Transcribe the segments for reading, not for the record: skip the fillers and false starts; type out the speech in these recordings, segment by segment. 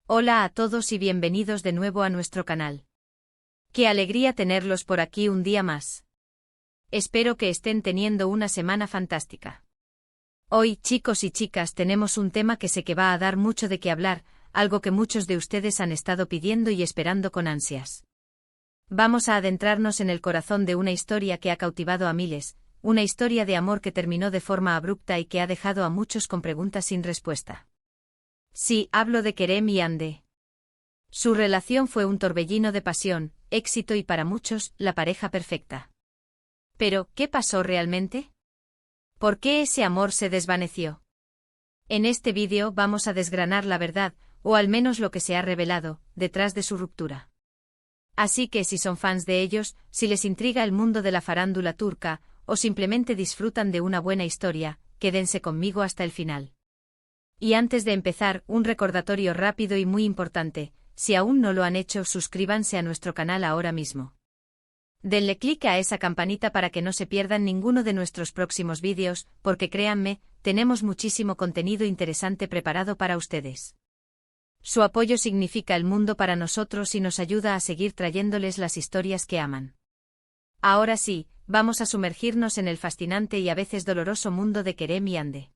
Hola a todos y bienvenidos de nuevo a nuestro canal. Qué alegría tenerlos por aquí un día más. Espero que estén teniendo una semana fantástica. Hoy, chicos y chicas, tenemos un tema que sé que va a dar mucho de qué hablar, algo que muchos de ustedes han estado pidiendo y esperando con ansias. Vamos a adentrarnos en el corazón de una historia que ha cautivado a miles, una historia de amor que terminó de forma abrupta y que ha dejado a muchos con preguntas sin respuesta. Sí, hablo de Kerem y Hande. Su relación fue un torbellino de pasión, éxito y para muchos, la pareja perfecta. Pero, ¿qué pasó realmente? ¿Por qué ese amor se desvaneció? En este vídeo vamos a desgranar la verdad, o al menos lo que se ha revelado, detrás de su ruptura. Así que si son fans de ellos, si les intriga el mundo de la farándula turca, o simplemente disfrutan de una buena historia, quédense conmigo hasta el final. Y antes de empezar, un recordatorio rápido y muy importante: si aún no lo han hecho, suscríbanse a nuestro canal ahora mismo. Denle clic a esa campanita para que no se pierdan ninguno de nuestros próximos vídeos, porque créanme, tenemos muchísimo contenido interesante preparado para ustedes. Su apoyo significa el mundo para nosotros y nos ayuda a seguir trayéndoles las historias que aman. Ahora sí, vamos a sumergirnos en el fascinante y a veces doloroso mundo de Kerem y Hande.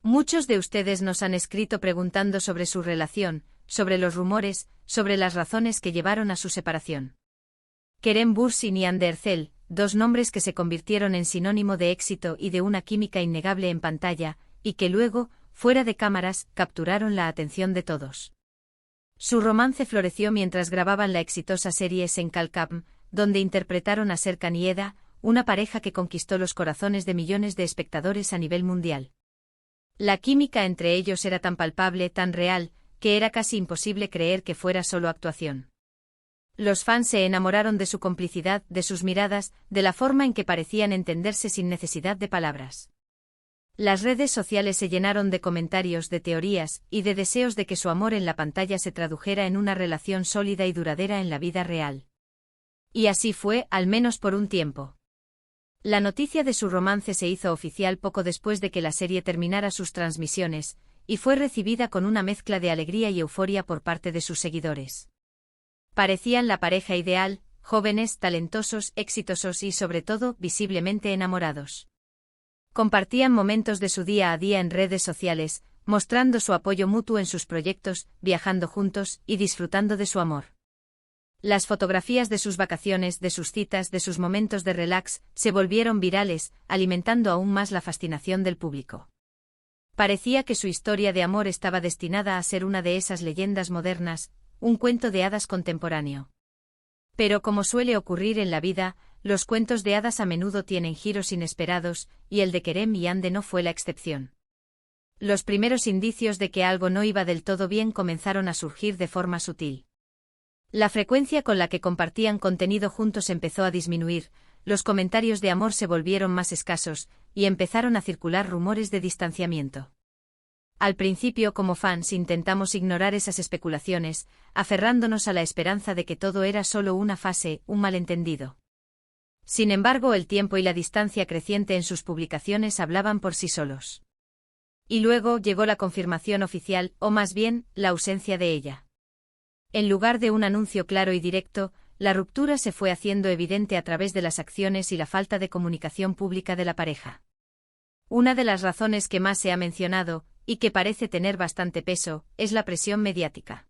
Muchos de ustedes nos han escrito preguntando sobre su relación, sobre los rumores, sobre las razones que llevaron a su separación. Kerem Bürsin y Hande Erçel, dos nombres que se convirtieron en sinónimo de éxito y de una química innegable en pantalla, y que luego, fuera de cámaras, capturaron la atención de todos. Su romance floreció mientras grababan la exitosa serie Sen Kalkam, donde interpretaron a Serkan y Eda, una pareja que conquistó los corazones de millones de espectadores a nivel mundial. La química entre ellos era tan palpable, tan real, que era casi imposible creer que fuera solo actuación. Los fans se enamoraron de su complicidad, de sus miradas, de la forma en que parecían entenderse sin necesidad de palabras. Las redes sociales se llenaron de comentarios, de teorías, y de deseos de que su amor en la pantalla se tradujera en una relación sólida y duradera en la vida real. Y así fue, al menos por un tiempo. La noticia de su romance se hizo oficial poco después de que la serie terminara sus transmisiones, y fue recibida con una mezcla de alegría y euforia por parte de sus seguidores. Parecían la pareja ideal, jóvenes, talentosos, exitosos y sobre todo, visiblemente enamorados. Compartían momentos de su día a día en redes sociales, mostrando su apoyo mutuo en sus proyectos, viajando juntos y disfrutando de su amor. Las fotografías de sus vacaciones, de sus citas, de sus momentos de relax, se volvieron virales, alimentando aún más la fascinación del público. Parecía que su historia de amor estaba destinada a ser una de esas leyendas modernas, un cuento de hadas contemporáneo. Pero como suele ocurrir en la vida, los cuentos de hadas a menudo tienen giros inesperados, y el de Kerem y Hande no fue la excepción. Los primeros indicios de que algo no iba del todo bien comenzaron a surgir de forma sutil. La frecuencia con la que compartían contenido juntos empezó a disminuir, los comentarios de amor se volvieron más escasos, y empezaron a circular rumores de distanciamiento. Al principio, como fans, intentamos ignorar esas especulaciones, aferrándonos a la esperanza de que todo era solo una fase, un malentendido. Sin embargo, el tiempo y la distancia creciente en sus publicaciones hablaban por sí solos. Y luego llegó la confirmación oficial, o más bien, la ausencia de ella. En lugar de un anuncio claro y directo, la ruptura se fue haciendo evidente a través de las acciones y la falta de comunicación pública de la pareja. Una de las razones que más se ha mencionado, y que parece tener bastante peso, es la presión mediática.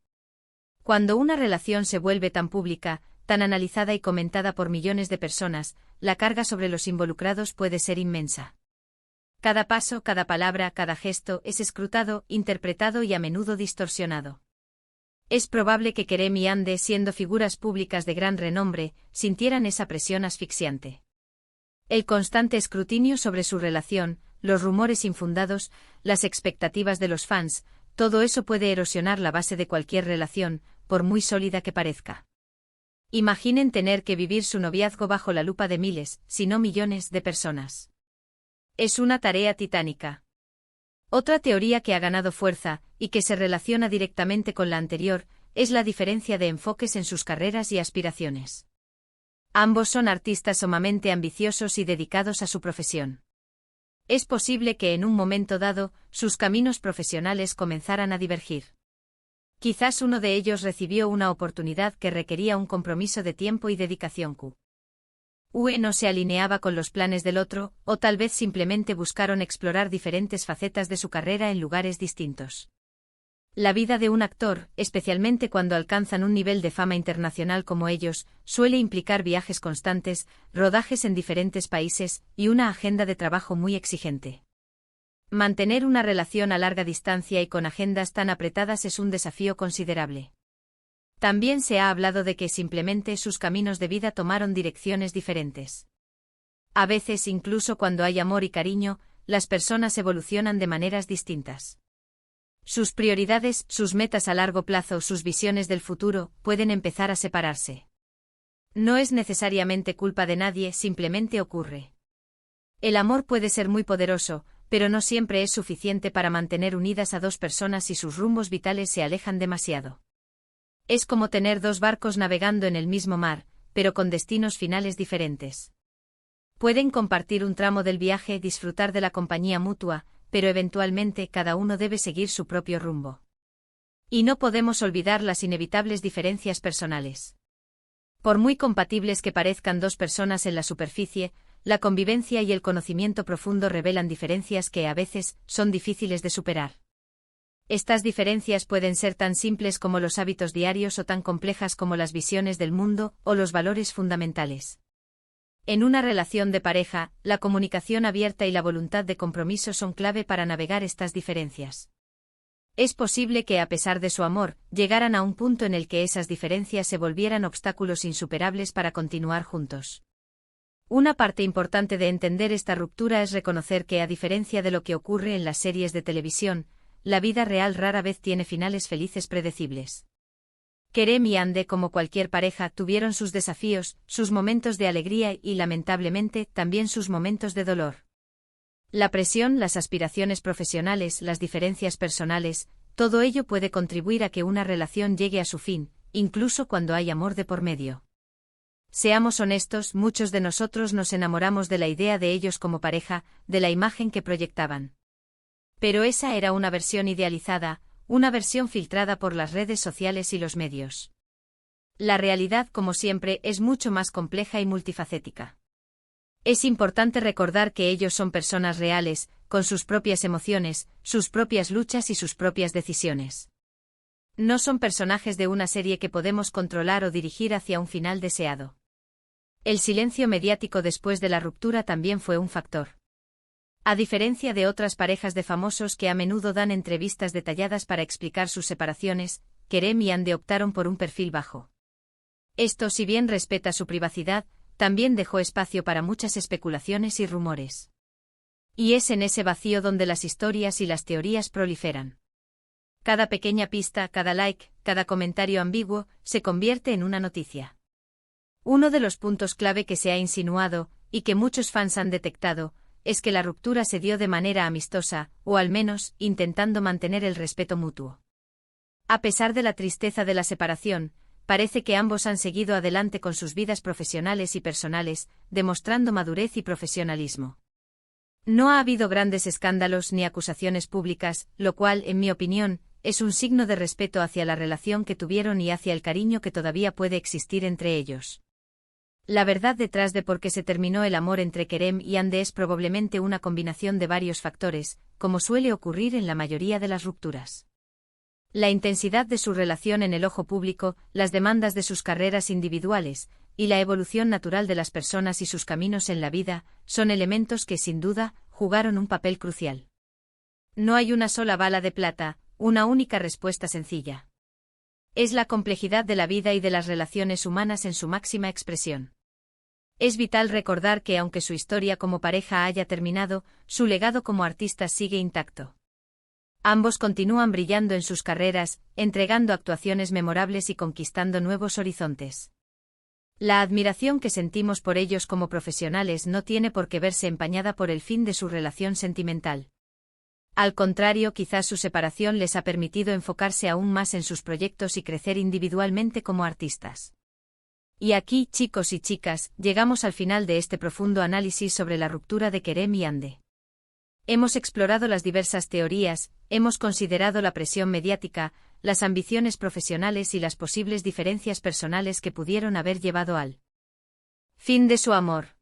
Cuando una relación se vuelve tan pública, tan analizada y comentada por millones de personas, la carga sobre los involucrados puede ser inmensa. Cada paso, cada palabra, cada gesto es escrutado, interpretado y a menudo distorsionado. Es probable que Kerem y Hande, siendo figuras públicas de gran renombre, sintieran esa presión asfixiante. El constante escrutinio sobre su relación, los rumores infundados, las expectativas de los fans, todo eso puede erosionar la base de cualquier relación, por muy sólida que parezca. Imaginen tener que vivir su noviazgo bajo la lupa de miles, si no millones, de personas. Es una tarea titánica. Otra teoría que ha ganado fuerza, y que se relaciona directamente con la anterior, es la diferencia de enfoques en sus carreras y aspiraciones. Ambos son artistas sumamente ambiciosos y dedicados a su profesión. Es posible que en un momento dado, sus caminos profesionales comenzaran a divergir. Quizás uno de ellos recibió una oportunidad que requería un compromiso de tiempo y dedicación UE no se alineaba con los planes del otro, o tal vez simplemente buscaron explorar diferentes facetas de su carrera en lugares distintos. La vida de un actor, especialmente cuando alcanzan un nivel de fama internacional como ellos, suele implicar viajes constantes, rodajes en diferentes países y una agenda de trabajo muy exigente. Mantener una relación a larga distancia y con agendas tan apretadas es un desafío considerable. También se ha hablado de que simplemente sus caminos de vida tomaron direcciones diferentes. A veces, incluso cuando hay amor y cariño, las personas evolucionan de maneras distintas. Sus prioridades, sus metas a largo plazo, sus visiones del futuro, pueden empezar a separarse. No es necesariamente culpa de nadie, simplemente ocurre. El amor puede ser muy poderoso, pero no siempre es suficiente para mantener unidas a dos personas si sus rumbos vitales se alejan demasiado. Es como tener dos barcos navegando en el mismo mar, pero con destinos finales diferentes. Pueden compartir un tramo del viaje, disfrutar de la compañía mutua, pero eventualmente cada uno debe seguir su propio rumbo. Y no podemos olvidar las inevitables diferencias personales. Por muy compatibles que parezcan dos personas en la superficie, la convivencia y el conocimiento profundo revelan diferencias que a veces son difíciles de superar. Estas diferencias pueden ser tan simples como los hábitos diarios o tan complejas como las visiones del mundo o los valores fundamentales. En una relación de pareja, la comunicación abierta y la voluntad de compromiso son clave para navegar estas diferencias. Es posible que, a pesar de su amor, llegaran a un punto en el que esas diferencias se volvieran obstáculos insuperables para continuar juntos. Una parte importante de entender esta ruptura es reconocer que, a diferencia de lo que ocurre en las series de televisión, la vida real rara vez tiene finales felices predecibles. Kerem y Ande, como cualquier pareja, tuvieron sus desafíos, sus momentos de alegría y, lamentablemente, también sus momentos de dolor. La presión, las aspiraciones profesionales, las diferencias personales, todo ello puede contribuir a que una relación llegue a su fin, incluso cuando hay amor de por medio. Seamos honestos, muchos de nosotros nos enamoramos de la idea de ellos como pareja, de la imagen que proyectaban. Pero esa era una versión idealizada, una versión filtrada por las redes sociales y los medios. La realidad, como siempre, es mucho más compleja y multifacética. Es importante recordar que ellos son personas reales, con sus propias emociones, sus propias luchas y sus propias decisiones. No son personajes de una serie que podemos controlar o dirigir hacia un final deseado. El silencio mediático después de la ruptura también fue un factor. A diferencia de otras parejas de famosos que a menudo dan entrevistas detalladas para explicar sus separaciones, Kerem y Ande optaron por un perfil bajo. Esto, si bien respeta su privacidad, también dejó espacio para muchas especulaciones y rumores. Y es en ese vacío donde las historias y las teorías proliferan. Cada pequeña pista, cada like, cada comentario ambiguo, se convierte en una noticia. Uno de los puntos clave que se ha insinuado, y que muchos fans han detectado, es que la ruptura se dio de manera amistosa, o al menos, intentando mantener el respeto mutuo. A pesar de la tristeza de la separación, parece que ambos han seguido adelante con sus vidas profesionales y personales, demostrando madurez y profesionalismo. No ha habido grandes escándalos ni acusaciones públicas, lo cual, en mi opinión, es un signo de respeto hacia la relación que tuvieron y hacia el cariño que todavía puede existir entre ellos. La verdad detrás de por qué se terminó el amor entre Kerem y Ande es probablemente una combinación de varios factores, como suele ocurrir en la mayoría de las rupturas. La intensidad de su relación en el ojo público, las demandas de sus carreras individuales, y la evolución natural de las personas y sus caminos en la vida, son elementos que, sin duda, jugaron un papel crucial. No hay una sola bala de plata, una única respuesta sencilla. Es la complejidad de la vida y de las relaciones humanas en su máxima expresión. Es vital recordar que aunque su historia como pareja haya terminado, su legado como artistas sigue intacto. Ambos continúan brillando en sus carreras, entregando actuaciones memorables y conquistando nuevos horizontes. La admiración que sentimos por ellos como profesionales no tiene por qué verse empañada por el fin de su relación sentimental. Al contrario, quizás su separación les ha permitido enfocarse aún más en sus proyectos y crecer individualmente como artistas. Y aquí, chicos y chicas, llegamos al final de este profundo análisis sobre la ruptura de Kerem y Ande. Hemos explorado las diversas teorías, hemos considerado la presión mediática, las ambiciones profesionales y las posibles diferencias personales que pudieron haber llevado al fin de su amor.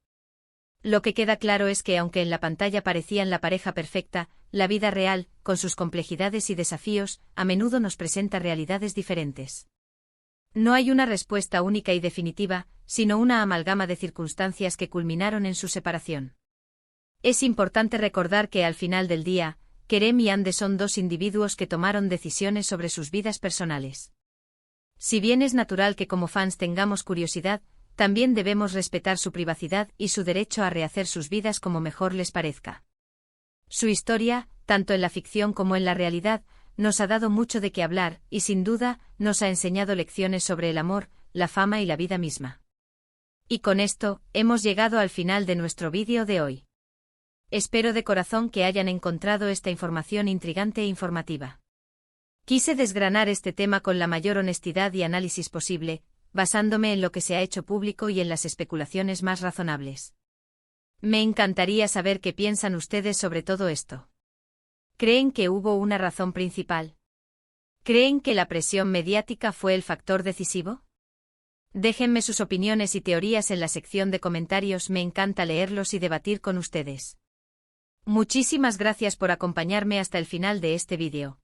Lo que queda claro es que aunque en la pantalla parecían la pareja perfecta, la vida real, con sus complejidades y desafíos, a menudo nos presenta realidades diferentes. No hay una respuesta única y definitiva, sino una amalgama de circunstancias que culminaron en su separación. Es importante recordar que al final del día, Kerem y Ande son dos individuos que tomaron decisiones sobre sus vidas personales. Si bien es natural que como fans tengamos curiosidad, también debemos respetar su privacidad y su derecho a rehacer sus vidas como mejor les parezca. Su historia, tanto en la ficción como en la realidad, nos ha dado mucho de qué hablar y sin duda nos ha enseñado lecciones sobre el amor, la fama y la vida misma. Y con esto, hemos llegado al final de nuestro vídeo de hoy. Espero de corazón que hayan encontrado esta información intrigante e informativa. Quise desgranar este tema con la mayor honestidad y análisis posible, basándome en lo que se ha hecho público y en las especulaciones más razonables. Me encantaría saber qué piensan ustedes sobre todo esto. ¿Creen que hubo una razón principal? ¿Creen que la presión mediática fue el factor decisivo? Déjenme sus opiniones y teorías en la sección de comentarios, me encanta leerlos y debatir con ustedes. Muchísimas gracias por acompañarme hasta el final de este vídeo.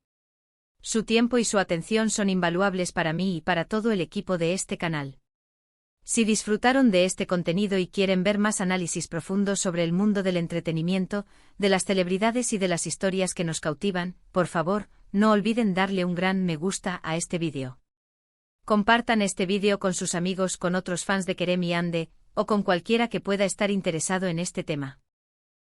Su tiempo y su atención son invaluables para mí y para todo el equipo de este canal. Si disfrutaron de este contenido y quieren ver más análisis profundos sobre el mundo del entretenimiento, de las celebridades y de las historias que nos cautivan, por favor, no olviden darle un gran me gusta a este vídeo. Compartan este vídeo con sus amigos, con otros fans de Kerem y Ande, o con cualquiera que pueda estar interesado en este tema.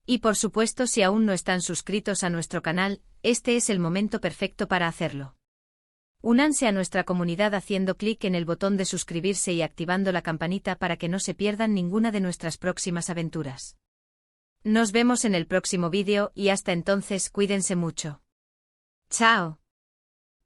Y por supuesto, si aún no están suscritos a nuestro canal, este es el momento perfecto para hacerlo. Únanse a nuestra comunidad haciendo clic en el botón de suscribirse y activando la campanita para que no se pierdan ninguna de nuestras próximas aventuras. Nos vemos en el próximo vídeo y hasta entonces cuídense mucho. ¡Chao!